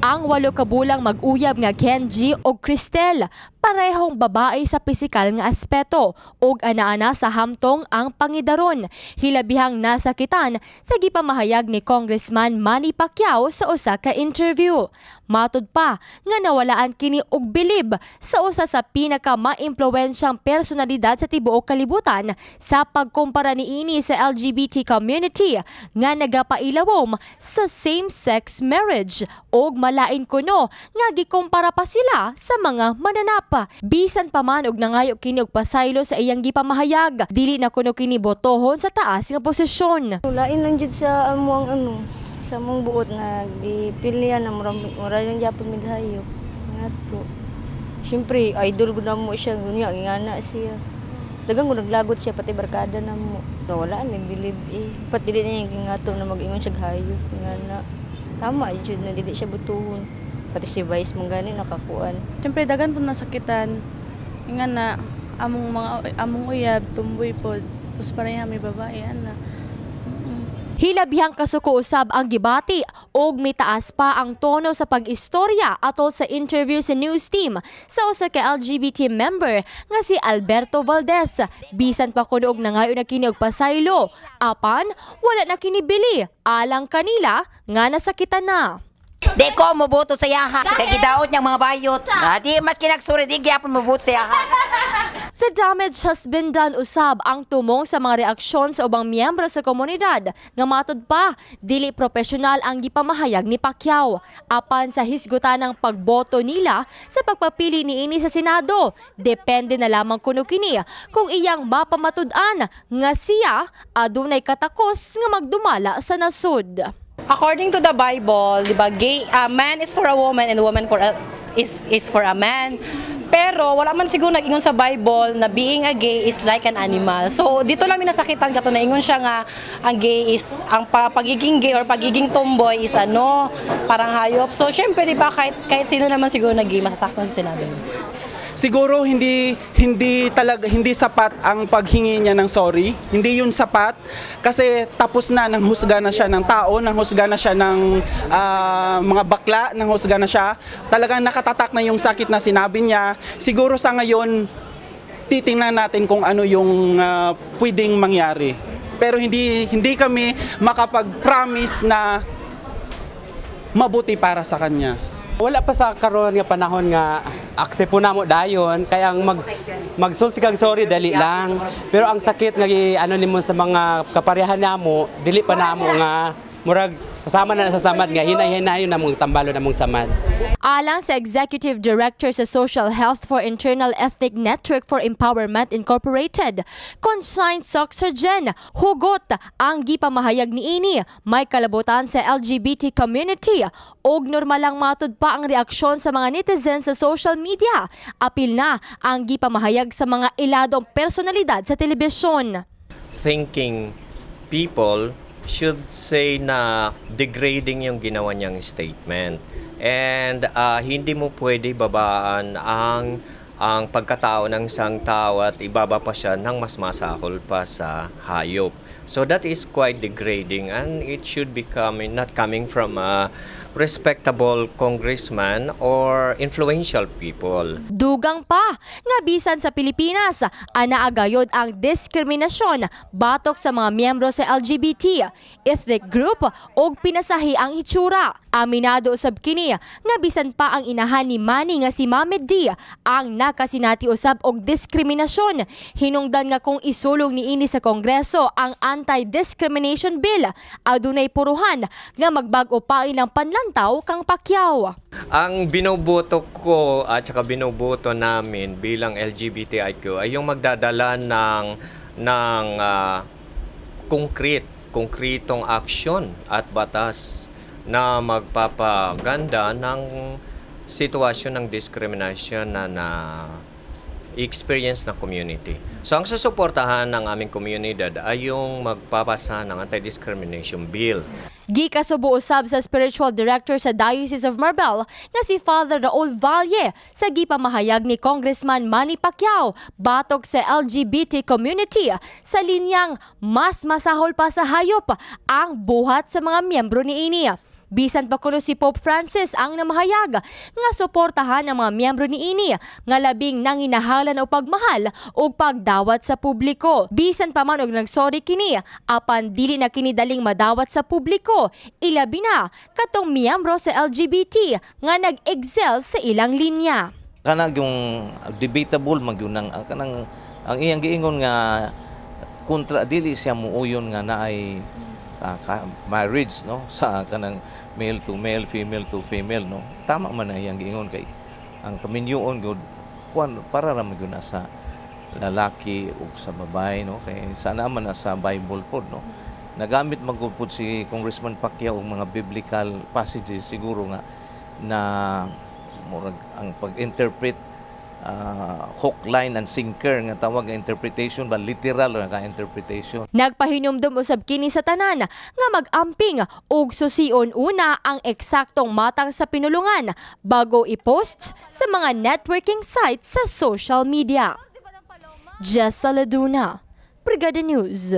ang 8 kabulang mag-uyab nga Kenji o Cristel, parehong babae sa pisikal nga aspeto ug ana-ana sa hamtong ang pangidaron. Hilabihang nasakitan sa gipamahayag ni Congressman Manny Pacquiao sa usa ka interview. Matud pa nga nawalaan kini og bilib sa usa sa pinaka-maimpluwensyang personalidad sa tibuok kalibutan sa pagkumpara niini sa LGBT community nga nagapailawom sa same-sex marriage og malain kuno nga gikumpara pa sila sa mga mananap. Bisan pa man og nangayo kini og pasaylo sa iyang gipamahayag, dili na kuno kini botohon sa taas nga posisyon. Lain lang jud sa amuang sa mong buot na gipilian na mura yung Japon mighayo. Ngato. Siyempre, idol ko na mo siya, ngunya, ngana siya. Dagang ko naglagot siya, pati barkada na mo. Wala, nag-believe eh. Pati dili niya yung ngato na mag-ingon siya gahayo. Ngana. Tama, jud na dili siya butuhon. Pati si Vice mong gani nakakuan. Siyempre, dagan po nasakitan. Ngana, among uyab, tumboy po. Tapos parang may babae, ana. Hilabihang kasuko usab ang gibati og mitaas pa ang tono sa pag-istorya atol sa interview sa news team sa usa ka LGBT member nga si Alberto Valdez. Bisan pa kuno og nangayo na kini og pasaylo, apan wala na kini bili alang kanila nga nasakitan na. Di ko mabuto sa yaha. Kaya gidaot niyang mga bayot. Di mas kinagsuri, di gyapon mabuto sa yaha. The damage has been done usab ang tumong sa mga reaksyon sa ubang miyembro sa komunidad nga matud pa dili profesional ang gipamahayag ni Pacquiao apan sa hisgutan ng pagboto nila sa pagpapili niini sa Senado. Depende na lamang kuno kini kung iyang mapamatud-an nga siya adunay katakos nga magdumala sa nasud. According to the Bible, di ba, a man is for a woman and a woman is for a man. Pero wala man siguro nag-ingon sa Bible na being a gay is like an animal. So dito lang minasakitan kato na ingon siya nga ang gay is ang pagiging gay or pagiging tomboy is parang hayop. So syempre di ba kahit sino naman siguro na gay masasaktan sa sinabi niya. Siguro hindi sapat ang paghingi niya ng sorry. Hindi yun sapat kasi tapos na, nanghusga na siya ng tao, nanghusga na siya ng mga bakla, nanghusga na siya. Talagang nakatatak na yung sakit na sinabi niya. Siguro sa ngayon titingnan natin kung ano yung pwedeng mangyari. Pero hindi kami makapag-promise na mabuti para sa kanya. Wala pa sa karon nga panahon nga accept po namo dayon kaya ang magsulti kag sorry dali lang, pero ang sakit nga nimo sa mga kaparehan namo dili pa namo nga murag pasama na sa samad nga hinay-hinayon namong tambalo namong samad. Alang sa Executive Director sa Social Health for Internal Ethnic Network for Empowerment Incorporated, Consigned Soxergen, hugot ang gipamahayag niini may kalabutan sa LGBT community og normal lang matud pa ang reaksyon sa mga netizens sa social media. Apil na ang gipamahayag sa mga iladong personalidad sa telebisyon. Thinking people should say na degrading yung ginawa niyang statement. And hindi mo pwede babaan ang pagkatao ng isang tao at ibaba pa siya ng mas masahol pa sa hayop. So that is quite degrading and it should be not coming from a respectable congressman or influential people. Dugang pa nga bisan sa Pilipinas, anaagayod ang diskriminasyon batok sa mga miyembro sa LGBT, ethnic group o pinasahi ang hitsura. Aminado usab kini nga bisan pa ang inahan ni Manny nga si Mamed D ang nakasinati usab og diskriminasyon. Hinungdan nga kung isulong niini sa Kongreso ang anti-discrimination bill, adunay puruhan nga magbag-o pa ilang panlantaw kang Pacquiao. Ang binoboto ko at saka binoboto namin bilang LGBTIQ ay yung magdadala ng konkretong aksyon at batas na magpapaganda ng sitwasyon ng diskriminasyon na experience ng community. So ang susuportahan ng aming komunidad ay yung magpapasa ng anti-discrimination bill. Gikasubo usab sa spiritual director sa Diocese of Marbel na si Father Raul Valle sa gipamahayag ni Congressman Manny Pacquiao batok sa LGBT community sa linyang mas masahol pa sa hayop ang buhat sa mga miyembro niini. Bisan pa kuno si Pope Francis ang namahayag nga suportahan ang mga miyembro niini nga labing nanginahalan o pagmahal o pagdawat sa publiko. Bisan pa man og nagsorry kini apan dili na kini daling madawat sa publiko, ilabi na katong miyembro sa LGBT nga nag-excel sa ilang linya. Kanang yung debatable mag yun kanang ang iyang giingon nga kontra dili siya muuyon nga naay marriage no sa kanang male to male, female to female no. Tama man na iyang giingon kay ang kaminyoon gud kuan para ra man gyud sa lalaki ug sa babae no kay sana man na sa Bible pod no. Nagamit magpud si Congressman Pacquiao og mga biblical passages siguro nga na murag ang pag-interpret hook, line, and sinker nga tawag nga interpretation ba literal nga interpretation. Nagpahinumdum usab kini sa tanan nga mag-amping ug susion una ang eksaktong matang sa pinulungan bago i-post sa mga networking sites sa social media. Jessa Laduna, Brigada News.